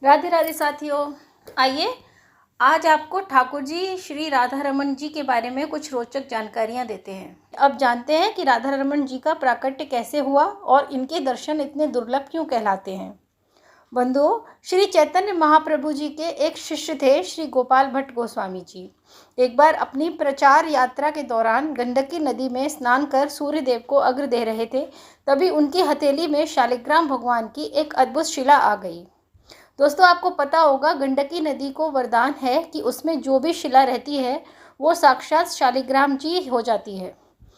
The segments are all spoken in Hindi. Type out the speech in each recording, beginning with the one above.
राधे राधे साथियों, आइए आज आपको ठाकुर जी श्री राधा रमन जी के बारे में कुछ रोचक जानकारियां देते हैं। अब जानते हैं कि राधा रमन जी का प्राकट्य कैसे हुआ और इनके दर्शन इतने दुर्लभ क्यों कहलाते हैं। बंधुओं, श्री चैतन्य महाप्रभु जी के एक शिष्य थे श्री गोपाल भट्ट गोस्वामी जी। एक बार अपनी प्रचार यात्रा के दौरान गंडकी नदी में स्नान कर सूर्यदेव को अर्घ्य दे रहे थे। तभी उनकी हथेली में शालिग्राम भगवान की एक अद्भुत शिला आ गई। दोस्तों, आपको पता होगा गंडकी नदी को वरदान है कि उसमें जो भी शिला रहती है वो साक्षात शालिग्राम जी हो जाती है।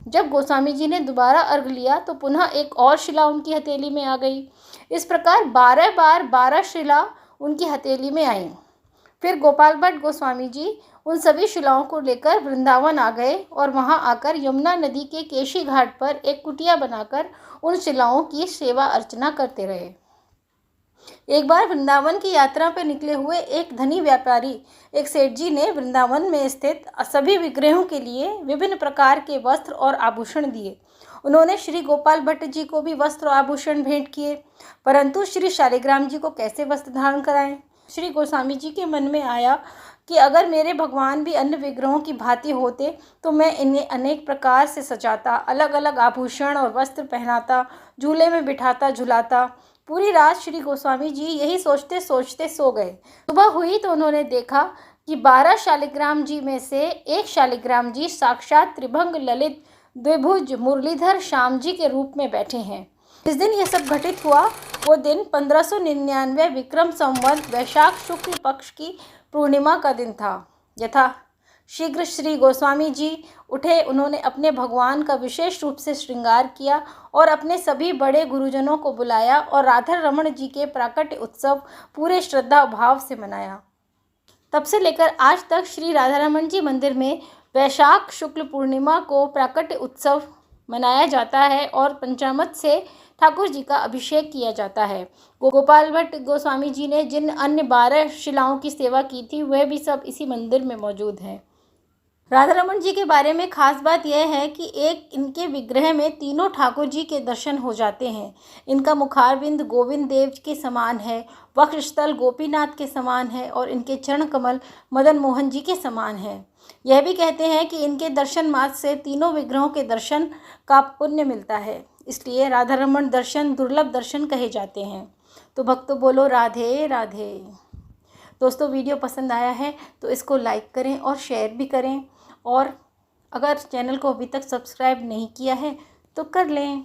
जब गोस्वामी जी ने दोबारा अर्घ लिया तो पुनः एक और शिला उनकी हथेली में आ गई। इस प्रकार 12 बार 12 शिला उनकी हथेली में आई। फिर गोपाल भट्ट गोस्वामी जी उन सभी शिलाओं को लेकर वृंदावन आ गए और वहां आकर यमुना नदी के केशी घाट पर एक कुटिया बनाकर उन शिलाओं की सेवा अर्चना करते रहे। एक बार वृंदावन की यात्रा पर निकले हुए एक धनी व्यापारी एक सेठ जी ने वृंदावन में स्थित सभी विग्रहों के लिए विभिन्न प्रकार के वस्त्र और आभूषण दिए। उन्होंने श्री गोपाल भट्ट जी को भी वस्त्र और आभूषण भेंट किए, परंतु श्री शालिग्राम जी को कैसे वस्त्र धारण कराएं। श्री गोस्वामी जी के मन में आया कि अगर मेरे भगवान भी अन्य विग्रहों की भांति होते तो मैं इन्हें अनेक प्रकार से सजाता, अलग अलग आभूषण और वस्त्र पहनाता, झूले में बिठाता, झुलाता। पूरी रात श्री गोस्वामी जी यही सोचते सोचते सो गए। सुबह हुई तो उन्होंने देखा कि 12 शालिग्राम जी में से एक शालिग्राम जी साक्षात त्रिभंग ललित द्विभुज मुरलीधर श्याम जी के रूप में बैठे हैं। जिस दिन यह सब घटित हुआ वो दिन 1599 विक्रम संवत वैशाख शुक्ल पक्ष की पूर्णिमा का दिन था। यथा शीघ्र श्री गोस्वामी जी उठे। उन्होंने अपने भगवान का विशेष रूप से श्रृंगार किया और अपने सभी बड़े गुरुजनों को बुलाया और राधा रमण जी के प्राकट्य उत्सव पूरे श्रद्धा भाव से मनाया। तब से लेकर आज तक श्री राधा रमण जी मंदिर में वैशाख शुक्ल पूर्णिमा को प्राकट्य उत्सव मनाया जाता है और पंचामृत से ठाकुर जी का अभिषेक किया जाता है। गोपाल भट्ट गोस्वामी जी ने जिन अन्य 12 शिलाओं की सेवा की थी वह भी सब इसी मंदिर में मौजूद हैं। राधा रमण जी के बारे में खास बात यह है कि एक इनके विग्रह में तीनों ठाकुर जी के दर्शन हो जाते हैं। इनका मुखारबिंद गोविंद देव के समान है, वक्षस्थल गोपीनाथ के समान है और इनके चरण कमल मदन मोहन जी के समान है। यह भी कहते हैं कि इनके दर्शन मात्र से तीनों विग्रहों के दर्शन का पुण्य मिलता है, इसलिए राधा रमण दर्शन दुर्लभ दर्शन कहे जाते हैं। तो भक्तों बोलो राधे राधे। दोस्तों, वीडियो पसंद आया है तो इसको लाइक करें और शेयर भी करें, और अगर चैनल को अभी तक सब्सक्राइब नहीं किया है तो कर लें।